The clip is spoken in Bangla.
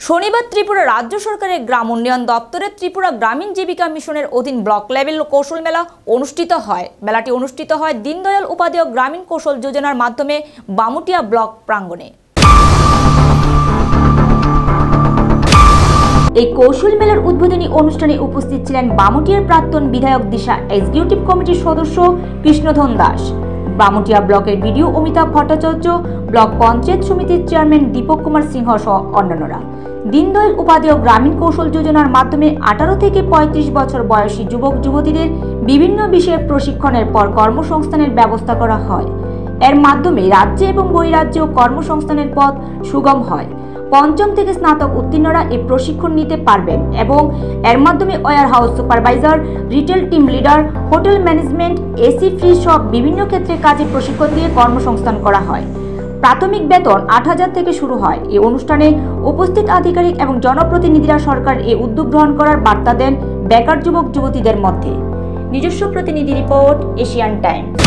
শনিবার ত্রিপুরা রাজ্য সরকারের গ্রাম উন্নয়ন দপ্তরের ত্রিপুরা গ্রামীণ জীবিকা মিশনের অধীন ব্লক লেভেল কৌশল মেলা অনুষ্ঠিত হয়। মেলাটি অনুষ্ঠিত হয় দীনদয়াল উপাধ্যায় গ্রামীণ কৌশল যোজনার মাধ্যমে বামুটিয়া ব্লক প্রাঙ্গণে। এই কৌশল মেলার উদ্বোধনী অনুষ্ঠানে উপস্থিত ছিলেন বামুটিয়ার প্রাক্তন বিধায়ক দিশা এক্সিকিউটিভ কমিটির সদস্য কৃষ্ণধন দাস, বামুটিয়া ব্লকের বিডিও অমিতাভ ভট্টাচার্য, ব্লক পঞ্চায়েত সমিতির চেয়ারম্যান দীপক কুমার সিংহ সহ অন্যান্যরা। দীনদয়াল উপাধ্যায় গ্রামীণ কৌশল যোজনার মাধ্যমে 18 থেকে 35 বছর বয়সী যুবক যুবতীদের বিভিন্ন বিষয়ে প্রশিক্ষণের পর কর্মসংস্থানের ব্যবস্থা করা হয়। এর মাধ্যমে রাজ্যে এবং বহিরাজ্যেও কর্মসংস্থানের পথ সুগম হয়। পঞ্চম থেকে স্নাতক উত্তীর্ণরা এই প্রশিক্ষণ নিতে পারবেন এবং এর মাধ্যমে warehouse supervisor, retail team leader, hotel management, AC ফ্রি সব বিভিন্ন ক্ষেত্রে কাজে প্রশিক্ষণ দিয়ে কর্মসংস্থান করা হয়। প্রাথমিক বেতন 8,000 থেকে শুরু হয়। এই অনুষ্ঠানে উপস্থিত আধিকারিক এবং জনপ্রতিনিধিরা সরকার এই উদ্যোগ গ্রহণ করার বার্তা দেন বেকার যুবক যুবতীদের মধ্যে। নিজস্ব প্রতিনিধি রিপোর্ট, এশিয়ান টাইমস।